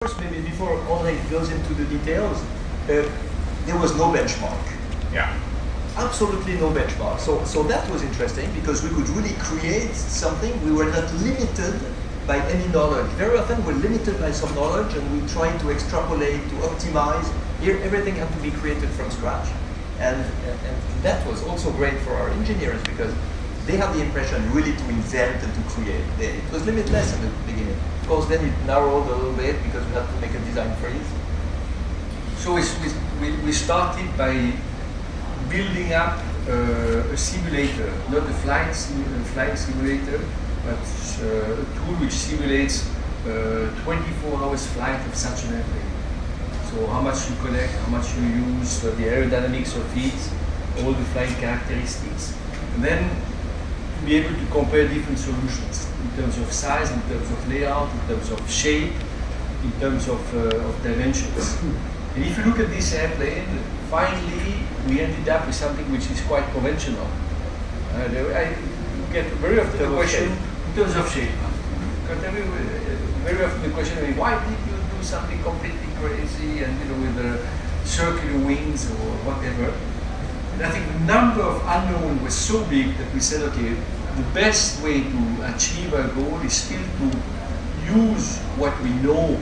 First, maybe before Andre goes into the details, there was no benchmark. Yeah. Absolutely no benchmark. So that was interesting because we could really create something. We were not limited by any knowledge. Very often we're limited by some knowledge and we try to extrapolate, to optimize. Here everything had to be created from scratch. And that was also great for our engineers because they had the impression really to invent and to create. It was limitless in the beginning. Of course, then it narrowed a little bit because we had to make a design freeze. So we started by building up a simulator, not a flight simulator, but a tool which simulates 24 hours flight of such an airplane. So how much you collect, how much you use, the aerodynamics of it, all the flying characteristics. And then to be able to compare different solutions in terms of size, in terms of layout, in terms of shape, in terms of dimensions. And if you look at this airplane, finally we ended up with something which is quite conventional. I get very often the question, in terms of shape, very often the question, why did you do something completely crazy and with the circular wings or whatever? And I think the number of unknown was so big that we said, okay, the best way to achieve our goal is still to use what we know.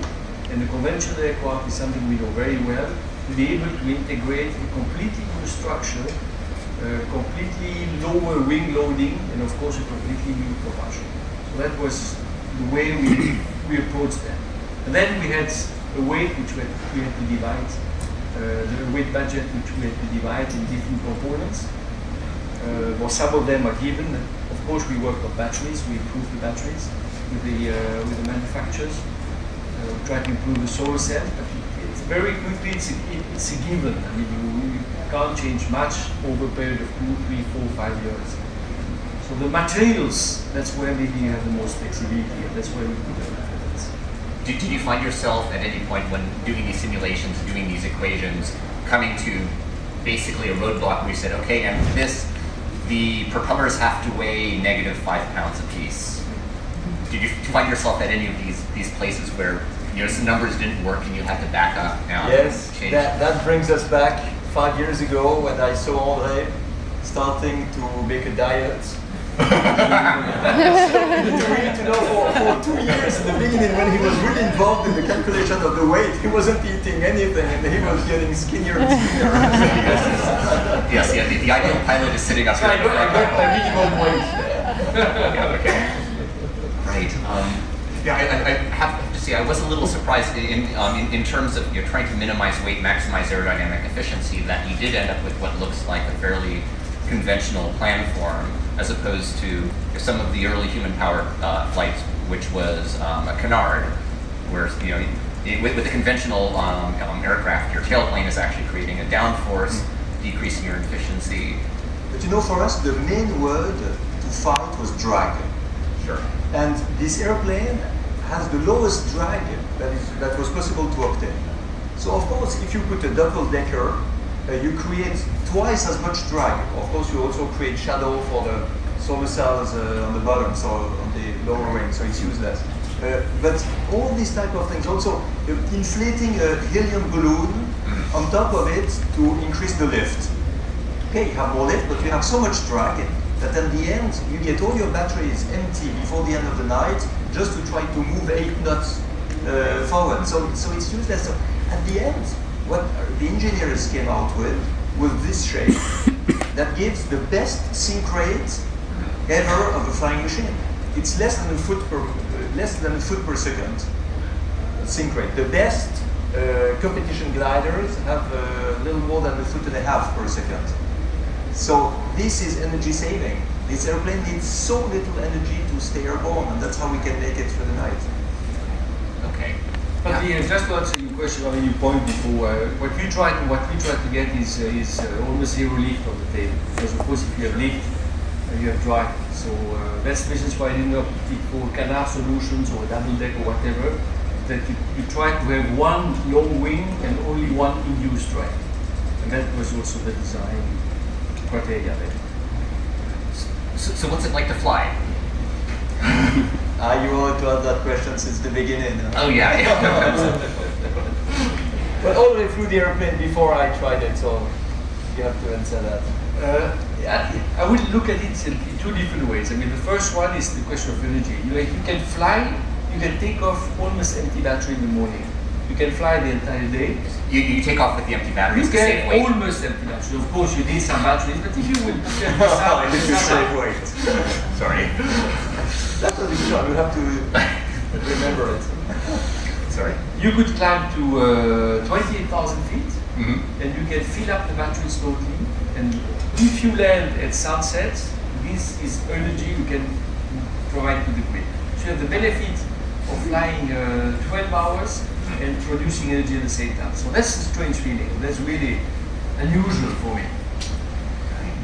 And the conventional aircraft is something we know very well, to be able to integrate a completely new structure, completely lower wing loading, and of course a completely new propulsion. So that was the way we approached that. And then we had a weight which we had to divide, the weight budget which we had to divide in different components. Well, some of them are given. Of course, we worked on batteries. We improved the batteries with the manufacturers. Try to improve the solar cell, but it's very quickly it's a given. I mean, you can't change much over a period of 2, 3, 4, 5 years. So the materials, that's where maybe you have the most flexibility, and that's where we put the efforts. Did you find yourself at any point when doing these simulations, doing these equations, coming to basically a roadblock where you said, okay, and the propellers have to weigh -5 pounds apiece? Did you find yourself at any of these places where some numbers didn't work and you had to back up now? Yes, change? that brings us back 5 years ago when I saw Andre starting to make a diet. to know for 2 years in the beginning when he was really involved in the calculation of the weight, he wasn't eating anything and he was getting skinnier and skinnier. Yes, yeah, the ideal pilot is sitting up here. I got my minimum weight. Yeah, okay. Right. I have to say I was a little surprised in terms of trying to minimize weight, maximize aerodynamic efficiency, that you did end up with what looks like a fairly conventional planform, as opposed to some of the early human-powered flights, which was a canard, where with the conventional aircraft, your tailplane is actually creating a downforce, decreasing your efficiency. But for us, the main word to fight was drag. Sure. And this airplane has the lowest drag that was possible to obtain. So of course, if you put a double-decker, you create twice as much drag. Of course, you also create shadow for the solar cells on the bottom, so on the lower wing, so it's useless. But all these type of things, also inflating a helium balloon on top of it to increase the lift. Okay, you have more lift, but you have so much drag that at the end, you get all your batteries empty before the end of the night just to try to move 8 knots forward. So it's useless. So at the end, what the engineers came out with was this shape that gives the best sink rate ever of a flying machine. It's less than a foot per second sink rate. The best competition gliders have a little more than 1.5 feet per second. So this is energy saving. This airplane needs so little energy to stay airborne, and that's how we can make it through the night. Okay. But just to answer your question, your point before, what we try to get is almost zero lift on the tail. Because of course, if you have lift, you have drag. So that's the reason why I didn't opt for canard solutions or double deck or whatever. That you try to have one long wing and only one induced drag, and that was also the design criteria there. So what's it like to fly? You wanted to ask that question since the beginning. Huh? Oh yeah, yeah. But all the way through the airplane before I tried it, so you have to answer that. I would look at it in two different ways. I mean, the first one is the question of energy. You can fly, you can take off almost empty battery in the morning. You can fly the entire day. You take off with the empty batteries You to save can weight. almost empty battery. Of course, you need some batteries, but if you will, If you save weight. Sorry. That's what you should. You have to remember it. Sorry. You could climb to 28,000 feet, Mm-hmm. and you can fill up the batteries totally. And if you land at sunset, this is energy you can provide to the grid. So you have the benefit of flying 12 hours and producing energy at the same time. So that's a strange feeling. That's really unusual for me.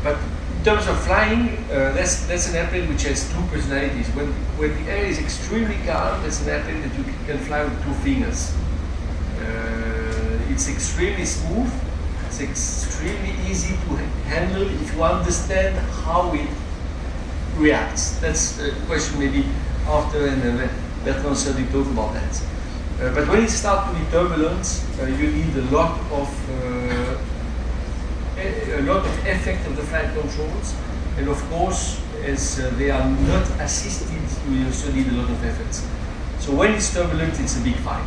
But in terms of flying, that's an airplane which has two personalities. When the air is extremely calm, that's an airplane that you can fly with two fingers. It's extremely smooth. It's extremely easy to handle if you understand how it reacts. That's a question maybe after, and Bertand certainly talk about that. But when it starts to be turbulent, you need a lot of effect of the flight controls, and of course, as they are not assisted, you also need a lot of effort. So when it's turbulent, it's a big fight.